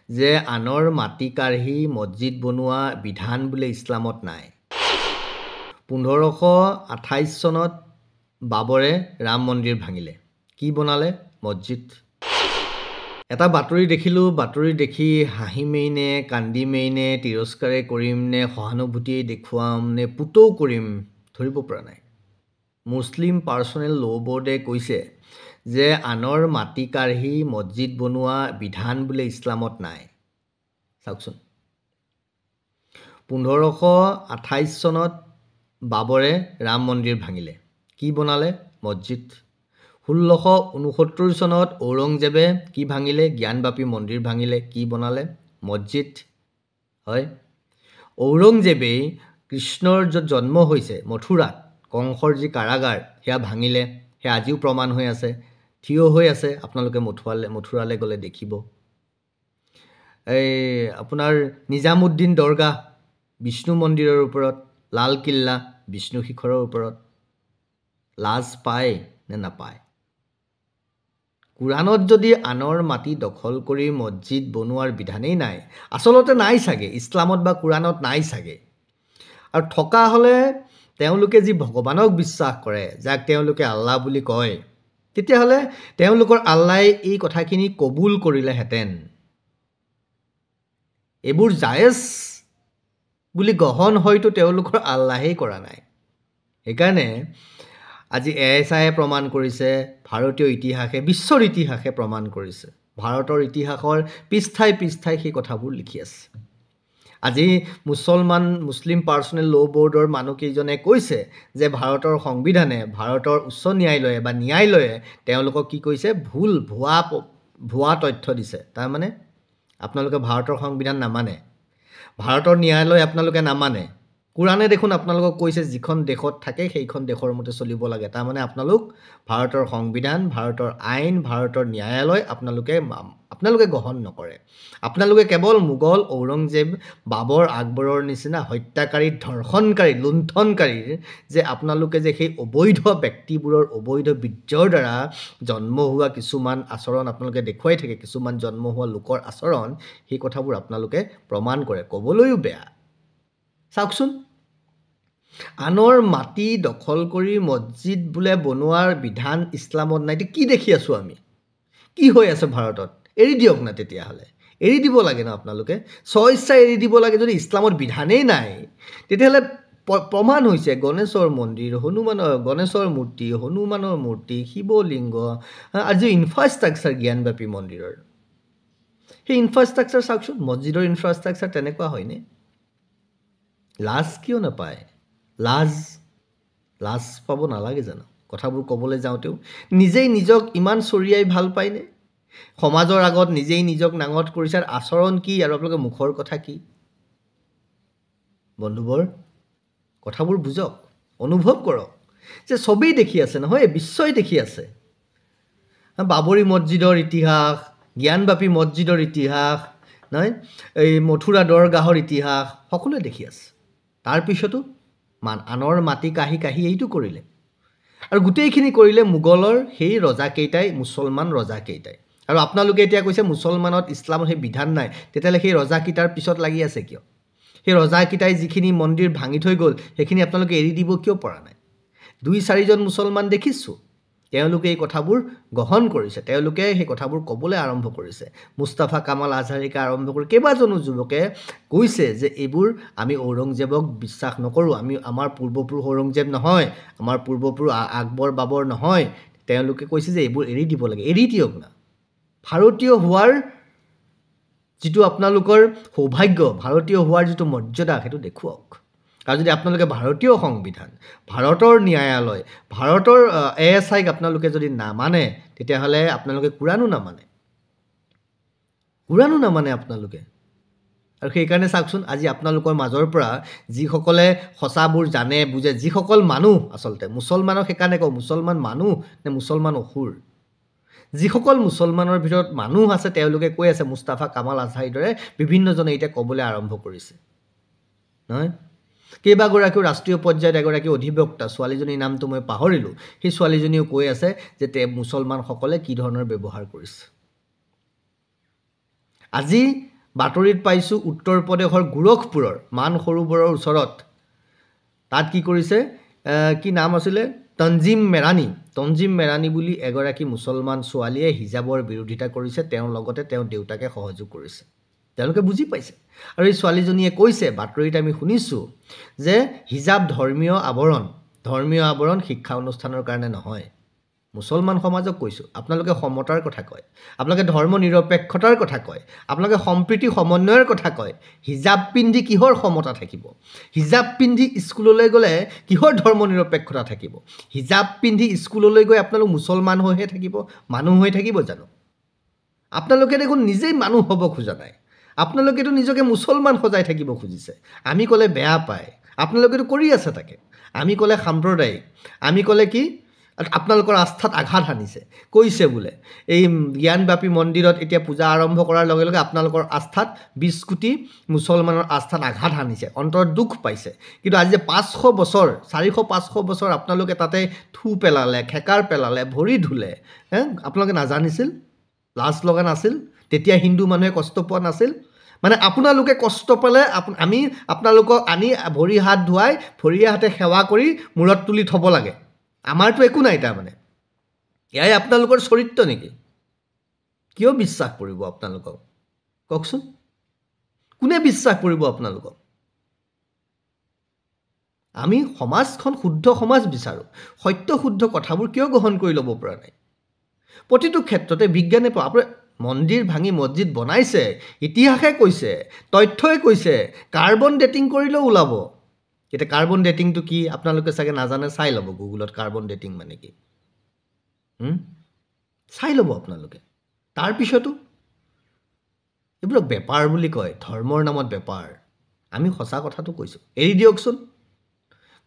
যে আনৰ মাটি কাঢ়ি মছজিদ বনোৱা বিধান বোলে ইছলামত নাই। 1528 চনত বাবৰে ৰাম মন্দিৰ ভাঙিলে। কি বনালে? মছজিদ। এটা বাতৰি দেখিলোঁ, বাতৰি দেখি হাঁহিমেই নে কান্দিমেই নে তিৰস্কাৰে কৰিম নে সহানুভূতি দেখুৱাম নে পুতৌ কৰিম ধৰিব পৰা নাই। মুছলিম পাৰ্চনেল ল' বৰ্ডে কৈছে যে আনৰ মাটি কাঢ়ি মছজিদ বনোৱা বিধান বোলে ইছলামত নাই। চাওকচোন, 1528 চনত বাবৰে ৰাম মন্দিৰ ভাঙিলে। কি বনালে? মছজিদ। 1669 চনত ঔৰংজেবে কি ভাঙিলে? জ্ঞানবাপী মন্দিৰ ভাঙিলে। কি বনালে? মছজিদ। হয়, ঔৰংজেবেই কৃষ্ণৰ য'ত জন্ম হৈছে মথুৰাত, কংসৰ যি কাৰাগাৰ সেয়া ভাঙিলে। সেয়া আজিও প্ৰমাণ হৈ আছে, থিয় হৈ আছে। আপোনালোকে মথুৰালৈ গ'লে দেখিব। এই আপোনাৰ নিজামুদ্দিন দৰগাহ, বিষ্ণু মন্দিৰৰ ওপৰত, লালকিল্লা, বিষ্ণু শিখৰৰ ওপৰত। লাজ পায় নে নাপায়? কোৰাণত যদি আনৰ মাটি দখল কৰি মছজিদ বনোৱাৰ বিধানেই নাই, আচলতে নাই চাগে, ইছলামত বা কোৰাণত নাই চাগে। আৰু থকা হ'লে তেওঁলোকে যি ভগৱানক বিশ্বাস কৰে, যাক তেওঁলোকে আল্লাহ বুলি কয়, তেতিয়াহ'লে তেওঁলোকৰ আল্লাই এই কথাখিনি কবুল কৰিলেহেঁতেন। এইবোৰ জায়েজ বুলি গ্ৰহণ হয়তো তেওঁলোকৰ আল্লাহেই কৰা নাই। সেইকাৰণে আজি ASIয়ে প্ৰমাণ কৰিছে, ভাৰতীয় ইতিহাসে, বিশ্বৰ ইতিহাসে প্ৰমাণ কৰিছে, ভাৰতৰ ইতিহাসৰ পৃষ্ঠাই পৃষ্ঠাই সেই কথাবোৰ লিখি আছে। আজি মুছলিম পাৰ্চনেল ল' বৰ্ডৰ মানুহকেইজনে কৈছে যে ভাৰতৰ সংবিধানে, ভাৰতৰ উচ্চ ন্যায়ালয়ে বা ন্যায়ালয়ে তেওঁলোকক কি কৈছে? ভুৱা তথ্য দিছে। তাৰমানে আপোনালোকে ভাৰতৰ সংবিধান নামানে, ভাৰতৰ ন্যায়ালয় আপোনালোকে নামানে। কোৰাণে দেখোন আপোনালোকক কৈছে যিখন দেশত থাকে সেইখন দেশৰ মতে চলিব লাগে। তাৰমানে আপোনালোক ভাৰতৰ সংবিধান, ভাৰতৰ আইন, ভাৰতৰ ন্যায়ালয় আপোনালোকে গ্ৰহণ নকৰে। আপোনালোকে কেৱল মোগল, ঔৰংজেব, বাবৰ, আকবৰৰ নিচিনা হত্যাকাৰী, ধৰ্ষণকাৰী, লুণ্ঠনকাৰীৰ যে আপোনালোকে যে সেই অবৈধ ব্যক্তিবোৰৰ অবৈধ বীৰ্যৰ দ্বাৰা জন্ম হোৱা কিছুমান আচৰণ আপোনালোকে দেখুৱাই থাকে, কিছুমান জন্ম হোৱা লোকৰ আচৰণ, সেই কথাবোৰ আপোনালোকে প্ৰমাণ কৰে। ক'বলৈও বেয়া। চাওকচোন, আনৰ মাটি দখল কৰি মছজিদ বোলে বনোৱাৰ বিধান ইছলামত নাই। কি দেখি আছোঁ আমি? কি হৈ আছে ভাৰতত? এৰি দিয়ক না তেতিয়াহ'লে। এৰি দিব লাগে ন আপোনালোকে, স্বইচ্ছাই এৰি দিব লাগে। যদি ইছলামত বিধানেই নাই, তেতিয়াহ'লে প্ৰমাণ হৈছে গণেশৰ মন্দিৰ, গণেশৰ মূৰ্তি, হনুমানৰ মূৰ্তি, শিৱলিংগ, আজি ইনফ্ৰাষ্ট্ৰাকচাৰ জ্ঞানবাপী মন্দিৰৰ, সেই ইনফ্ৰাষ্ট্ৰাকচাৰ চাওকচোন, মছজিদৰ ইনফ্ৰাষ্ট্ৰাকচাৰ তেনেকুৱা হয়নে? লাজ কিয় নাপায়? লাজ পাব নালাগে জানো? কথাবোৰ ক'বলৈ যাওঁতেও নিজেই নিজক ইমান চৰিয়াই ভাল পায়নে? সমাজৰ আগত নিজেই নিজক নাঙঠ কৰিছে। আচৰণ কি আৰু আপোনালোকে মুখৰ কথা কি? বন্ধুবৰ, কথাবোৰ বুজক, অনুভৱ কৰক যে চবেই দেখি আছে নহয়, বিশ্বই দেখি আছে। বাবৰি মছজিদৰ ইতিহাস, জ্ঞানবাপী মছজিদৰ ইতিহাস, নহয় এই মথুৰা দৰগাহৰ ইতিহাস সকলোৱে দেখি আছে। তাৰপিছতো আনৰ মাটি কাঢ়ি কাঢ়ি এইটো কৰিলে। আৰু গোটেইখিনি কৰিলে মোগলৰ সেই ৰজাকেইটাই, মুছলমান ৰজাকেইটাই। আৰু আপোনালোকে এতিয়া কৈছে মুছলমানত, ইছলামত সেই বিধান নাই। তেতিয়াহ'লে সেই ৰজাকেইটাৰ পিছত লাগি আছে কিয়? সেই ৰজাকেইটাই যিখিনি মন্দিৰ ভাঙি থৈ গ'ল, সেইখিনি আপোনালোকে এৰি দিব কিয় পৰা নাই? 2-4জন মুছলমান দেখিছোঁ, তেওঁলোকে এই কথাবোৰ গ্ৰহণ কৰিছে, তেওঁলোকে সেই কথাবোৰ ক'বলৈ আৰম্ভ কৰিছে। মুস্তাফা কামাল আজহাৰীকে আৰম্ভ কৰি কেইবাজনো যুৱকে কৈছে যে এইবোৰ আমি ঔৰংজেবক বিশ্বাস নকৰোঁ, আমাৰ পূৰ্বপুৰুষ ঔৰংজেব নহয়, আমাৰ পূৰ্বপুৰুষ আকবৰ বাবৰ নহয়। তেওঁলোকে কৈছে যে এইবোৰ এৰি দিব লাগে। এৰি দিয়ক না। ভাৰতীয় হোৱাৰ যিটো আপোনালোকৰ সৌভাগ্য, ভাৰতীয় হোৱাৰ যিটো মৰ্যাদা, সেইটো দেখুৱাওক। আৰু যদি আপোনালোকে ভাৰতীয় সংবিধান, ভাৰতৰ ন্যায়ালয়, ভাৰতৰ ASIক আপোনালোকে যদি নামানে, তেতিয়াহ'লে আপোনালোকে কোৰাণো নামানে আপোনালোকে। আৰু সেইকাৰণে চাওকচোন, আজি আপোনালোকৰ মাজৰ পৰা যিসকলে সঁচাবোৰ জানে, বুজে, যিসকল মানুহ, আচলতে মুছলমানক সেইকাৰণে কওঁ, মুছলমান মানুহ নে মুছলমান অসুৰ? যিসকল মুছলমানৰ ভিতৰত মানুহ আছে, তেওঁলোকে কৈ আছে মুস্তাফা কামাল আজহাৰীৰ দৰে বিভিন্নজনে এতিয়া ক'বলৈ আৰম্ভ কৰিছে, নহয়? কেইবাগৰাকীও ৰাষ্ট্ৰীয় পৰ্যায়ত এগৰাকী অধিবক্তা, ছোৱালীজনীৰ নামটো মই পাহৰিলোঁ, সেই ছোৱালীজনীও কৈ আছে যে মুছলমানসকলে কি ধৰণৰ ব্যৱহাৰ কৰিছে। আজি বাতৰিত পাইছোঁ উত্তৰ প্ৰদেশৰ গোৰখপুৰৰ মানসৰোবৰৰ ওচৰত তাত কি কৰিছে কি নাম আছিলে তঞ্জিম মেৰানী বুলি এগৰাকী মুছলমান ছোৱালীয়ে হিজাবৰ বিৰোধিতা কৰিছে তেওঁৰ লগতে তেওঁৰ দেউতাকে সহযোগ কৰিছে তেওঁলোকে বুজি পাইছে আৰু এই ছোৱালীজনীয়ে কৈছে বাতৰিত আমি শুনিছোঁ যে হিজাব ধৰ্মীয় আৱৰণ শিক্ষা অনুষ্ঠানৰ কাৰণে নহয় মুছলমান সমাজক কৈছোঁ আপোনালোকে সমতাৰ কথা কয় আপোনালোকে ধৰ্ম নিৰপেক্ষতাৰ কথা কয় আপোনালোকে সম্প্ৰীতি সমন্বয়ৰ কথা কয় হিজাব পিন্ধি কিহৰ সমতা থাকিব হিজাব পিন্ধি স্কুললৈ গ'লে কিহৰ ধৰ্ম নিৰপেক্ষতা থাকিব হিজাব পিন্ধি স্কুললৈ গৈ আপোনালোক মুছলমান হৈহে থাকিব মানুহ হৈ থাকিব জানো আপোনালোকে দেখোন নিজেই মানুহ হ'ব খোজা নাই আপোনালোকেতো নিজকে মুছলমান সজাই থাকিব খুজিছে আমি ক'লে বেয়া পায় আপোনালোকেতো কৰি আছে তাকে আমি ক'লে সাম্প্ৰদায়িক আমি ক'লে কি আপোনালোকৰ আস্থাত আঘাত আনিছে কৈছে বোলে এই জ্ঞানব্যাপী মন্দিৰত এতিয়া পূজা আৰম্ভ কৰাৰ লগে লগে আপোনালোকৰ আস্থাত 20 কোটি মুছলমানৰ আস্থাত আঘাত আনিছে অন্তৰত দুখ পাইছে কিন্তু আজি যে 500 বছৰ 400-500 বছৰ আপোনালোকে তাতে থু পেলালে খেকাৰ পেলালে ভৰি ধুলে আপোনালোকে নাজানিছিল লাজ লগা নাছিল তেতিয়া হিন্দু মানুহে কষ্ট পোৱা নাছিল মানে আপোনালোকে কষ্ট পালে আমি আপোনালোকক আনি ভৰি হাত ধুৱাই ভৰিয়ে হাতে সেৱা কৰি মূৰত তুলি থ'ব লাগে আমাৰতো একো নাই তাৰমানে এয়াই আপোনালোকৰ চৰিত্ৰ নেকি কিয় বিশ্বাস কৰিব আপোনালোকক কওকচোন কোনে বিশ্বাস কৰিব আপোনালোকক আমি সমাজখন শুদ্ধ সমাজ বিচাৰোঁ সত্য শুদ্ধ কথাবোৰ কিয় গ্ৰহণ কৰি ল'ব পৰা নাই প্ৰতিটো ক্ষেত্ৰতে বিজ্ঞানে আপোনাৰ মন্দিৰ ভাঙি মছজিদ বনাইছে ইতিহাসে কৈছে তথ্যই কৈছে কাৰ্বন ডেটিং কৰিলেও ওলাব এতিয়া কাৰ্বন ডেটিংটো কি আপোনালোকে চাগে নাজানে চাই ল'ব গুগলত কাৰ্বন ডেটিং মানে কি চাই ল'ব আপোনালোকে তাৰপিছতো এইবিলাক বেপাৰ বুলি কয় ধৰ্মৰ নামত বেপাৰ আমি সঁচা কথাটো কৈছোঁ এৰি দিয়কচোন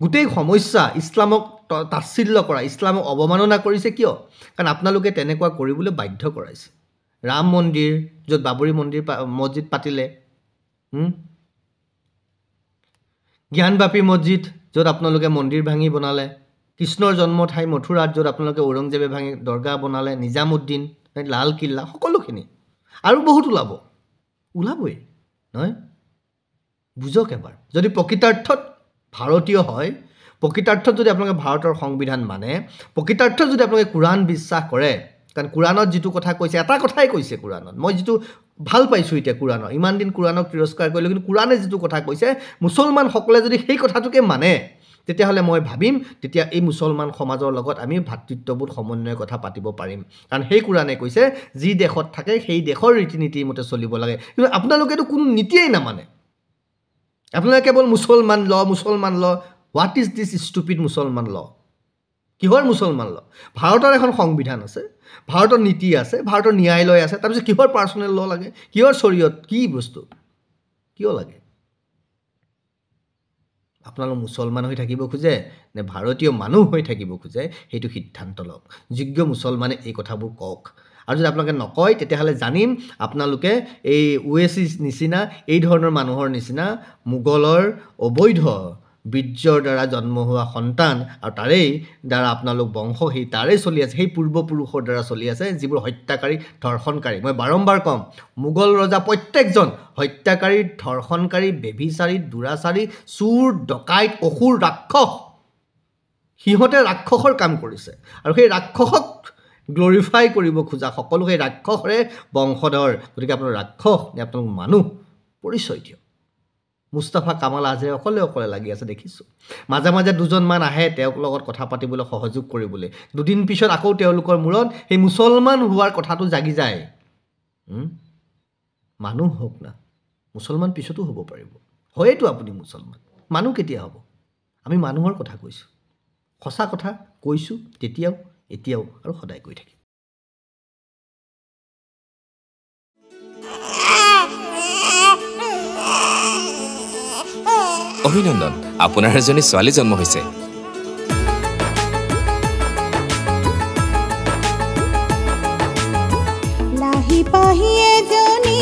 গোটেই সমস্যা ইছলামক তাচ্ছিল্য কৰা ইছলামক অৱমাননা কৰিছে কিয় কাৰণ আপোনালোকে তেনেকুৱা কৰিবলৈ বাধ্য কৰাইছে ৰাম মন্দিৰ য'ত বাবৰি মছজিদ পাতিলে জ্ঞানব্যাপী মছজিদ য'ত আপোনালোকে মন্দিৰ ভাঙি বনালে কৃষ্ণৰ জন্ম ঠাই মথুৰাত য'ত আপোনালোকে ঔৰংজেবে ভাঙি দৰগাহ বনালে নিজামুদ্দিন লাল কিল্লা সকলোখিনি আৰু বহুত ওলাবই নহয় বুজক এবাৰ যদি প্ৰকৃতাৰ্থত ভাৰতীয় হয় প্ৰকৃতাৰ্থত যদি আপোনালোকে ভাৰতৰ সংবিধান মানে প্ৰকৃতাৰ্থত যদি আপোনালোকে কোৰাণ বিশ্বাস কৰে কাৰণ কোৰাণত যিটো কথা কৈছে এটা কথাই কৈছে কোৰাণত মই যিটো ভাল পাইছোঁ এতিয়া কোৰাণৰ ইমান দিন কোৰাণক তিৰস্কাৰ কৰিলোঁ কিন্তু কোৰাণে যিটো কথা কৈছে মুছলমানসকলে যদি সেই কথাটোকে মানে তেতিয়াহ'লে মই ভাবিম তেতিয়া এই মুছলমান সমাজৰ লগত আমি ভাতৃত্ববোধ সমন্বয়ৰ কথা পাতিব পাৰিম কাৰণ সেই কোৰাণে কৈছে যি দেশত থাকে সেই দেশৰ ৰীতি নীতিৰ মতে চলিব লাগে কিন্তু আপোনালোকেতো কোনো নীতিয়েই নামানে আপোনালোকে কেৱল মুছলমান ল হোৱাট ইজ দিছ ষ্টুপিড মুছলমান ল কিহৰ মুছলমান ল ভাৰতৰ এখন সংবিধান আছে ভাৰতৰ নীতি আছে ভাৰতৰ ন্যায়ালয় আছে তাৰপিছত কিহৰ পাৰ্চনেল ল লাগে কিহৰ শৰীয়ত কি বস্তু কিয় লাগে আপোনালোক মুছলমান হৈ থাকিব খোজে নে ভাৰতীয় মানুহ হৈ থাকিব খোজে সেইটো সিদ্ধান্ত লওক যোগ্য মুছলমানে এই কথাবোৰ কওক আৰু যদি আপোনালোকে নকয় তেতিয়াহ'লে জানিম আপোনালোকে এই ওৱেচিছ নিচিনা এই ধৰণৰ মানুহৰ নিচিনা মোগলৰ অবৈধ বীৰ্যৰ দ্বাৰা জন্ম হোৱা সন্তান আৰু তাৰেই দ্বাৰা আপোনালোক বংশ সেই তাৰেই চলি আছে সেই পূৰ্বপুৰুষৰ দ্বাৰা চলি আছে যিবোৰ হত্যাকাৰী ধৰ্ষণকাৰী মই বাৰম্বাৰ ক'ম মোগল ৰজা প্ৰত্যেকজন হত্যাকাৰী ধৰ্ষণকাৰী বেভিচাৰী দুৰাচাৰী চোৰ ডকাইত অসুৰ ৰাক্ষস সিহঁতে ৰাক্ষসৰ কাম কৰিছে আৰু সেই ৰাক্ষসক গ্লৰিফাই কৰিব খোজা সকলো সেই ৰাক্ষসৰে বংশধৰ গতিকে আপোনালোক ৰাক্ষস নে আপোনালোক মানুহ পৰিচয় দিয়ক মুস্তাফা কামাল আজহাৰে অকলে লাগি আছে দেখিছোঁ মাজে মাজে দুজনমান আহে তেওঁক লগত কথা পাতিবলৈ সহযোগ কৰিবলৈ দুদিন পিছত আকৌ তেওঁলোকৰ মূৰত সেই মুছলমান হোৱাৰ কথাটো জাগি যায় মানুহ হওক না মুছলমান পিছতো হ'ব পাৰিব হয়েতো আপুনি মুছলমান মানুহ কেতিয়া হ'ব আমি মানুহৰ কথা কৈছোঁ সঁচা কথা কৈছোঁ তেতিয়াও এতিয়াও আৰু সদায় কৈ থাকিম অভিনন্দন আপোনাৰ এজনী ছোৱালী জন্ম হৈছে লাহি পাহি এজনী